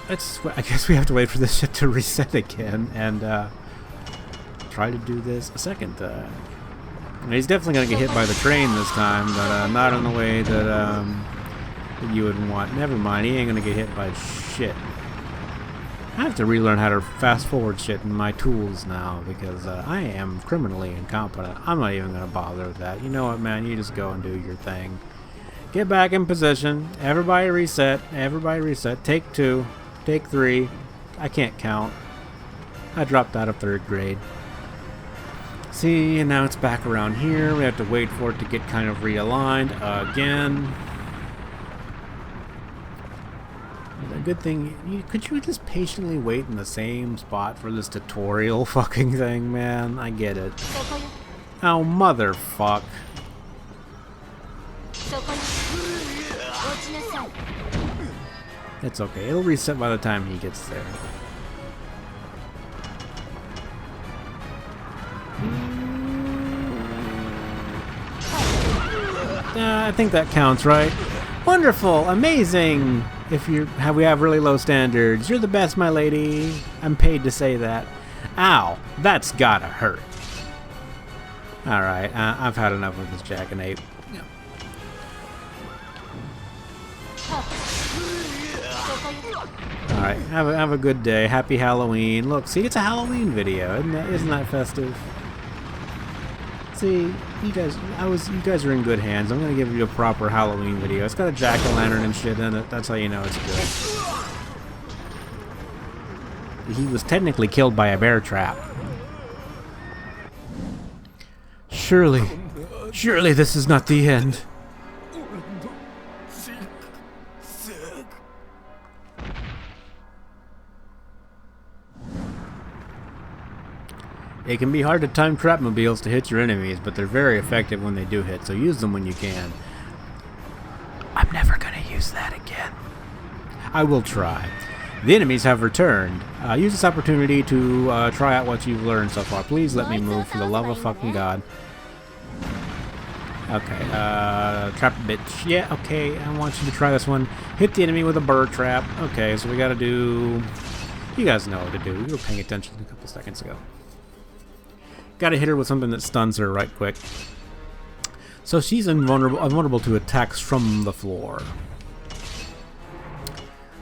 guess we have to wait for this shit to reset again and try to do this a second time. He's definitely gonna get hit by the train this time, but not in the way that you would want. Never mind, he ain't gonna get hit by shit. I have to relearn how to fast forward shit in my tools now because I am criminally incompetent. I'm not even gonna bother with that. You know what, man? You just go and do your thing. Get back in position. Everybody reset. Everybody reset. Take 2. Take 3. I can't count. I dropped out of 3rd grade. See, and now it's back around here. We have to wait for it to get kind of realigned again. The good thing, could you just patiently wait in the same spot for this tutorial fucking thing, man? I get it. Oh, motherfuck. It's okay. It'll reset by the time he gets there. I think that counts, right? Wonderful, amazing. If we have really low standards, you're the best, my lady. I'm paid to say that. Ow, that's gotta hurt. Alright, I've had enough of this Jackanape. Alright, have a good day. Happy Halloween. Look, see, it's a Halloween video. Isn't that festive? See, you guys are in good hands. I'm gonna give you a proper Halloween video. It's got a jack-o'-lantern and shit in it. That's how you know it's good. He was technically killed by a bear trap. Surely this is not the end. It can be hard to time trapmobiles to hit your enemies, but they're very effective when they do hit, so use them when you can. I'm never gonna use that again. I will try. The enemies have returned. Use this opportunity to try out what you've learned so far. Please let me move, for the love of fucking God. Okay, trap bitch. Yeah, okay, I want you to try this one. Hit the enemy with a bird trap. Okay, so we gotta do... You guys know what to do. You were paying attention a couple seconds ago. Gotta hit her with something that stuns her right quick. So she's invulnerable to attacks from the floor.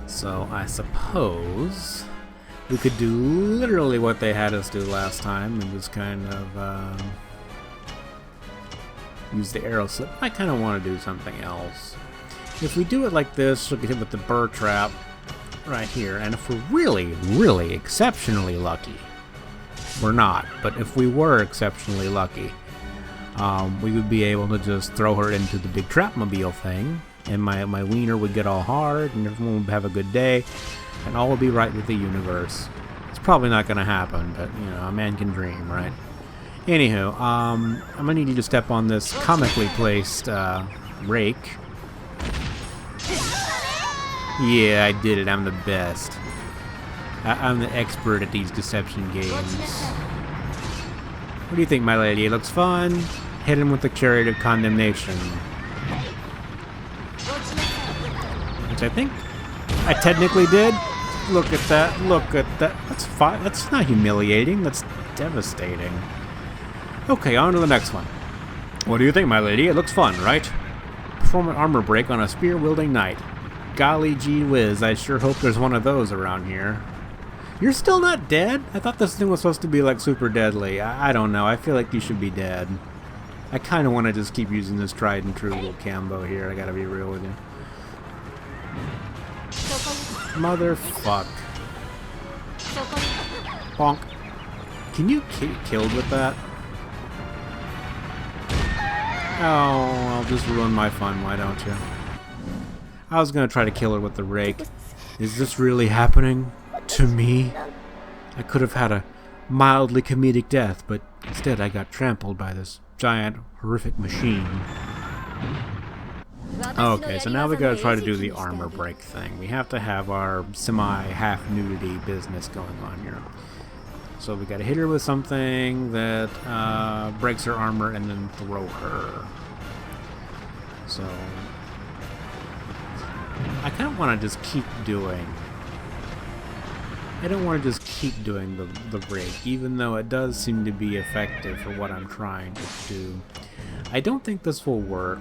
So I suppose we could do literally what they had us do last time and just kind of use the arrow slip. I kind of want to do something else. If we do it like this, she'll get hit with the burr trap right here. And if we're really exceptionally lucky, we're not, but if we were exceptionally lucky, we would be able to just throw her into the big trapmobile thing, and my wiener would get all hard, and everyone would have a good day, and all would be right with the universe. It's probably not going to happen, but, you know, a man can dream, right? Anywho, I'm going to need you to step on this comically placed rake. Yeah, I did it. I'm the best. I'm the expert at these deception games. What do you think, my lady? It looks fun? Hit him with the Chariot of Condemnation. Which I think I technically did. Look at that. Look at that. That's fine. That's not humiliating. That's devastating. Okay, on to the next one. What do you think, my lady? It looks fun, right? Perform an armor break on a spear-wielding knight. Golly gee whiz, I sure hope there's one of those around here. You're still not dead? I thought this thing was supposed to be like super deadly. I don't know. I feel like you should be dead. I kind of want to just keep using this tried and true little combo here. I gotta be real with you. Motherfuck. Bonk. Can you get killed with that? Oh, I'll just ruin my fun, why don't you? I was gonna try to kill her with the rake. Is this really happening? To me? I could have had a mildly comedic death, but instead I got trampled by this giant, horrific machine. Okay, so now we gotta try to do the armor break thing. We have to have our semi-half nudity business going on here. So we gotta hit her with something that breaks her armor and then throw her. So I kind of want to just keep doing... I don't want to just keep doing the break, even though it does seem to be effective for what I'm trying to do. I don't think this will work,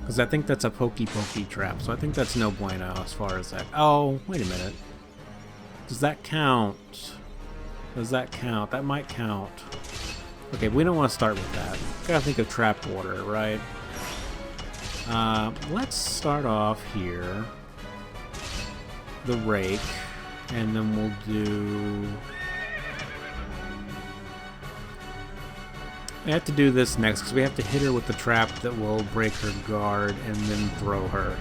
because I think that's a pokey trap, so I think that's no bueno as far as that... Oh, wait a minute. Does that count? Does that count? That might count. Okay, we don't want to start with that. Gotta think of trap water, right? Let's start off here. The rake. And then we'll do... We have to do this next because we have to hit her with the trap that will break her guard and then throw her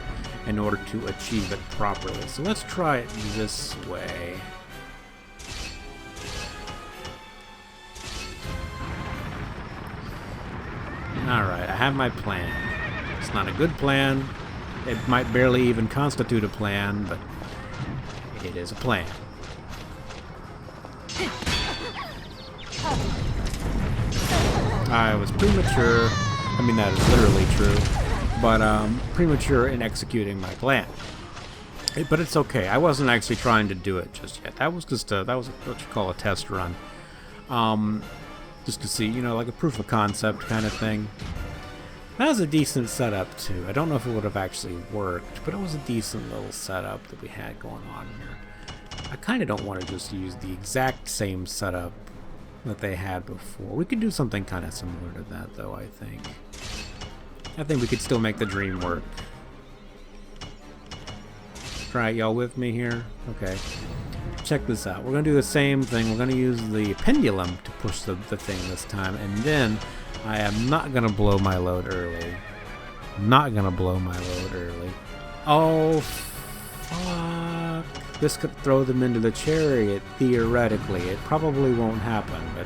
in order to achieve it properly. So let's try it this way. Alright, I have my plan. It's not a good plan. It might barely even constitute a plan, but it is a plan. I was premature. I mean, that is literally true. But premature in executing my plan. But it's okay. I wasn't actually trying to do it just yet. That was just that was what you call a test run. just to see, you know, like a proof of concept kind of thing. That was a decent setup too. I don't know if it would have actually worked, but it was a decent little setup that we had going on here. I kind of don't want to just use the exact same setup that they had before. We could do something kind of similar to that though, I think. I think we could still make the dream work. Right, y'all with me here? Okay. Check this out. We're going to do the same thing. We're going to use the pendulum to push the thing this time. And then I am not going to blow my load early. Not going to blow my load early. Oh, fuck. This could throw them into the chariot, theoretically. It probably won't happen, but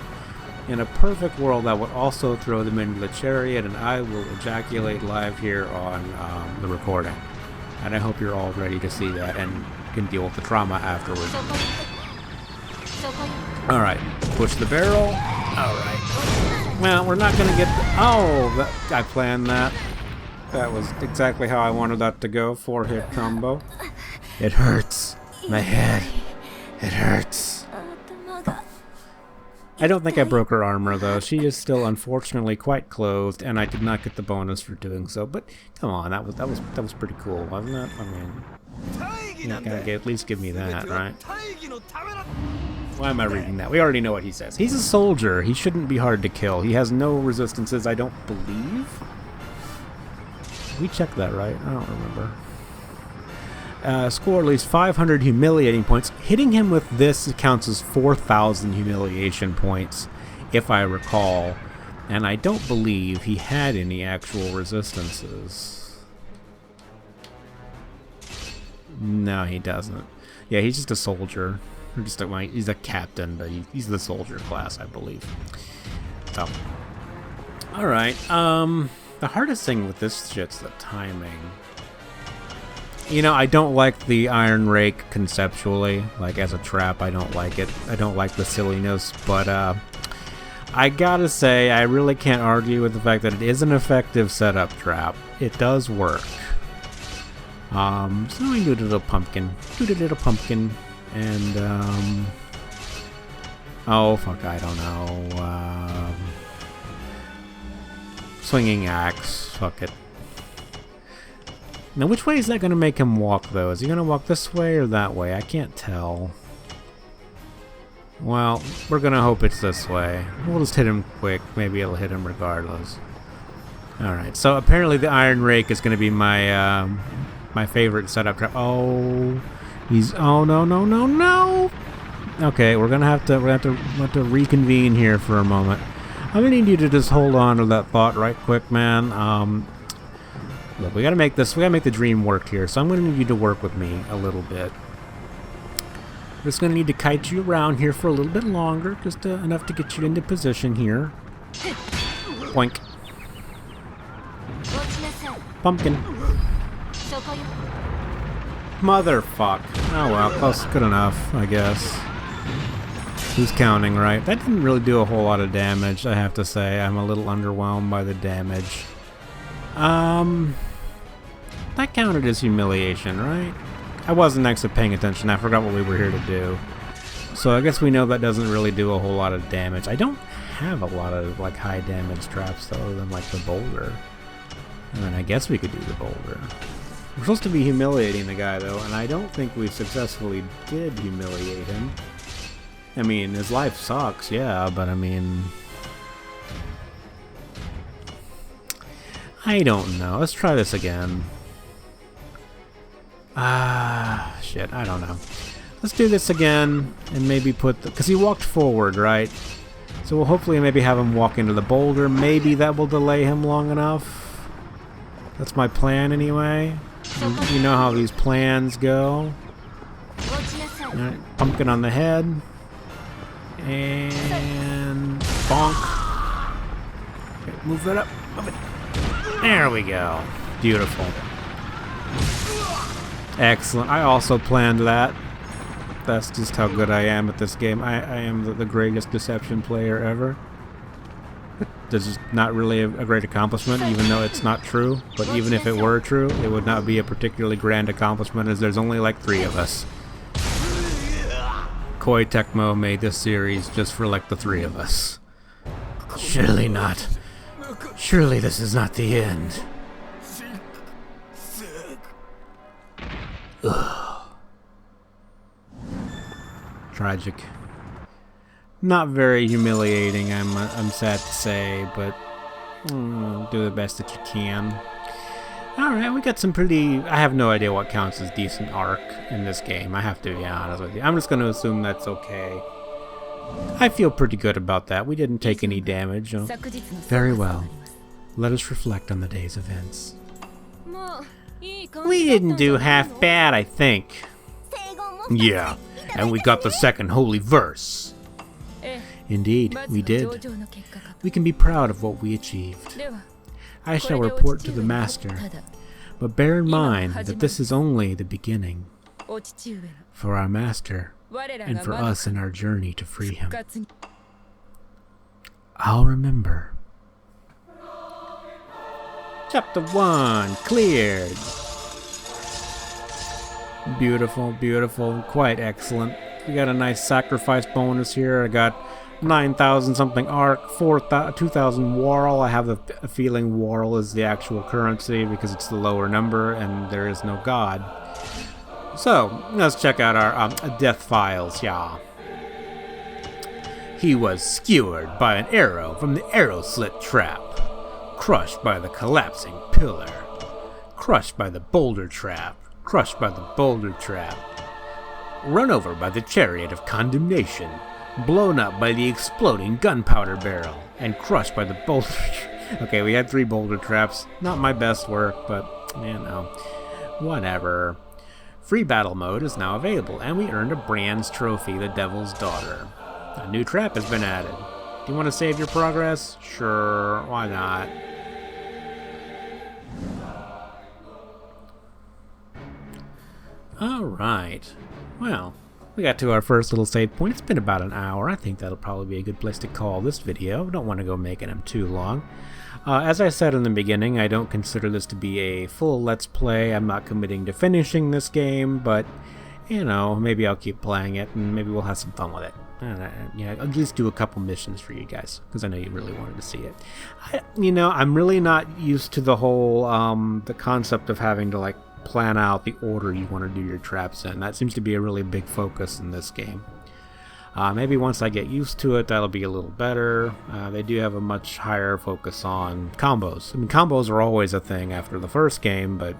in a perfect world, that would also throw them into the chariot, and I will ejaculate live here on the recording. And I hope you're all ready to see that and can deal with the trauma afterwards. Alright, push the barrel. Alright. Well, we're not going to get I planned that. That was exactly how I wanted that to go. 4-hit combo. It hurts. My head. It hurts. I don't think I broke her armor though. She is still unfortunately quite clothed, and I did not get the bonus for doing so. But come on, that was pretty cool, wasn't it? I mean, you gotta at least give me that, right? Why am I reading that? We already know what he says. He's a soldier. He shouldn't be hard to kill. He has no resistances, I don't believe. We checked that, right? I don't remember. Score at least 500 humiliating points. Hitting him with this counts as 4,000 humiliation points, if I recall. And I don't believe he had any actual resistances. No, he doesn't. Yeah, he's just a soldier. He's a captain, but he's the soldier class, I believe. So, alright. The hardest thing with this shit's the timing. You know, I don't like the Iron Rake conceptually. Like, as a trap, I don't like it. I don't like the silliness, but, I gotta say, I really can't argue with the fact that it is an effective setup trap. It does work. So we do the little pumpkin. And, oh, fuck, I don't know. Swinging axe. Fuck it. Now, which way is that going to make him walk, though? Is he going to walk this way or that way? I can't tell. Well, we're going to hope it's this way. We'll just hit him quick. Maybe it'll hit him regardless. Alright, so apparently the Iron Rake is going to be my my favorite setup trap. Oh, oh, no. Okay, we're going to have to reconvene here for a moment. I'm going to need you to just hold on to that thought right quick, man. Look, we gotta make the dream work here, so I'm gonna need you to work with me a little bit. We're just gonna need to kite you around here for a little bit longer, just enough to get you into position here. Boink. Pumpkin. Motherfuck. Oh well, close, good enough, I guess. Who's counting, right? That didn't really do a whole lot of damage, I have to say. I'm a little underwhelmed by the damage. That counted as humiliation, right? I wasn't actually paying attention. I forgot what we were here to do. So I guess we know that doesn't really do a whole lot of damage. I don't have a lot of, like, high damage traps, though, other than, like, the boulder. I mean, I guess we could do the boulder. We're supposed to be humiliating the guy, though, and I don't think we successfully did humiliate him. I mean, his life sucks, yeah, but I mean... I don't know. Let's try this again. Shit, I don't know. Let's do this again, and maybe put the... Because he walked forward, right? So we'll hopefully maybe have him walk into the boulder. Maybe that will delay him long enough. That's my plan, anyway. You know how these plans go. Alright, pumpkin on the head. And... bonk. Okay, move that up. Move it. There we go. Beautiful. Excellent. I also planned that. That's just how good I am at this game. I am the greatest deception player ever. This is not really a great accomplishment, even though it's not true. But even if it were true, it would not be a particularly grand accomplishment, as there's only like 3 of us. Koei Tecmo made this series just for like the 3 of us. Surely not. Surely this is not the end. Ugh. Tragic. Not very humiliating, I'm sad to say, but do the best that you can. Alright, we got some pretty... I have no idea what counts as decent arc in this game, I have to be honest with you. I'm just going to assume that's okay. I feel pretty good about that. We didn't take any damage. Very well. Let us reflect on the day's events. We didn't do half bad, I think. Yeah, and we got the second holy verse. Indeed, we did. We can be proud of what we achieved. I shall report to the Master, but bear in mind that this is only the beginning for our Master and for us in our journey to free him. I'll remember. Chapter 1 cleared. Beautiful, beautiful, quite excellent. We got a nice sacrifice bonus here. I got 9,000 something arc, 2,000 Warl. I have a feeling Warl is the actual currency because it's the lower number and there is no god. So, let's check out our death files, yeah. He was skewered by an arrow from the arrow slit trap, crushed by the collapsing pillar, crushed by the boulder trap, crushed by the boulder trap, run over by the chariot of condemnation, blown up by the exploding gunpowder barrel, and crushed by the boulder Okay, we had 3 boulder traps. Not my best work, but, you know, whatever. Free battle mode is now available, and we earned a Brand's trophy, the Devil's Daughter. A new trap has been added. Do you want to save your progress? Sure, why not? Alright. Well, we got to our first little save point. It's been about an hour. I think that'll probably be a good place to call this video. Don't want to go making them too long. As I said in the beginning, I don't consider this to be a full Let's Play. I'm not committing to finishing this game, but, you know, maybe I'll keep playing it, and maybe we'll have some fun with it. You know, at least do a couple missions for you guys, because I know you really wanted to see it. You know, I'm really not used to the whole, the concept of having to, like, plan out the order you want to do your traps in. That seems to be a really big focus in this game. Maybe once I get used to it, that'll be a little better. They do have a much higher focus on combos. I mean, combos are always a thing after the first game, but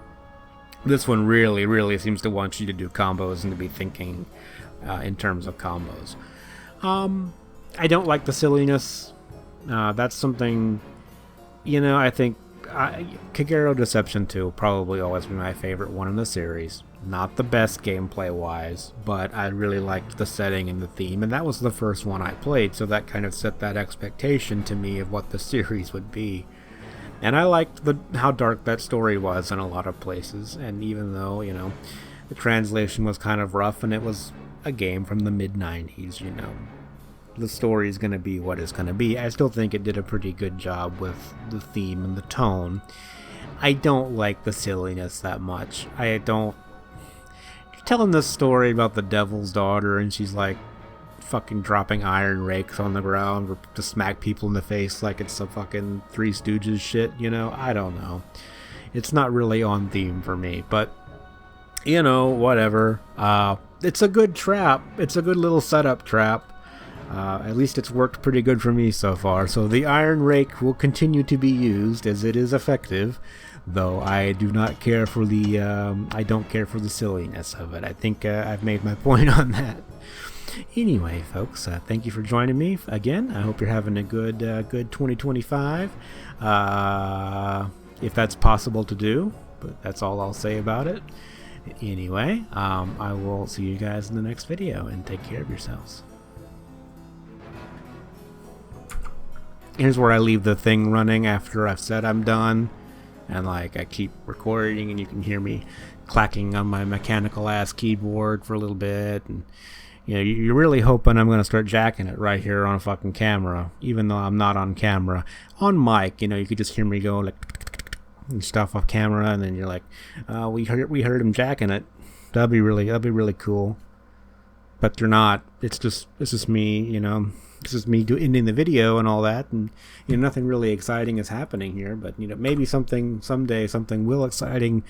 this one really seems to want you to do combos and to be thinking in terms of combos. I don't like the silliness. That's something, you know, I think Kagero Deception 2 will probably always be my favorite one in the series. Not the best gameplay-wise, but I really liked the setting and the theme, and that was the first one I played, so that kind of set that expectation to me of what the series would be. And I liked how dark that story was in a lot of places, and even though, you know, the translation was kind of rough, and it was a game from the mid-90s, you know, the story is going to be what it's going to be. I still think it did a pretty good job with the theme and the tone. I don't like the silliness that much. I don't... You're telling this story about the Devil's Daughter, and she's like fucking dropping iron rakes on the ground to smack people in the face like it's some fucking Three Stooges shit, you know? I don't know. It's not really on theme for me, but, you know, whatever. It's a good trap. It's a good little setup trap. At least it's worked pretty good for me so far. So the iron rake will continue to be used as it is effective, though I do not care for the I don't care for the silliness of it. I think I've made my point on that. Anyway, folks, thank you for joining me again. I hope you're having a good 2025, if that's possible to do. But that's all I'll say about it. Anyway, I will see you guys in the next video, and take care of yourselves. Here's where I leave the thing running after I've said I'm done, and like I keep recording, and you can hear me clacking on my mechanical ass keyboard for a little bit, and you know, you're really hoping I'm going to start jacking it right here on a fucking camera, even though I'm not on camera. On mic, you know, you could just hear me go like and stuff off camera, and then you're like, we heard him jacking it. That'd be really cool. but they're not. It's just me, you know. It's just me ending the video and all that, and nothing really exciting is happening here. But maybe someday something will exciting.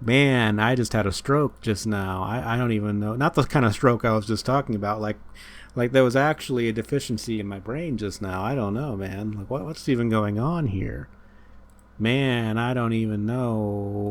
Man, I just had a stroke just now. I don't even know. Not the kind of stroke I was just talking about. Like there was actually a deficiency in my brain just now. I don't know, man. Like what's even going on here? Man, I don't even know.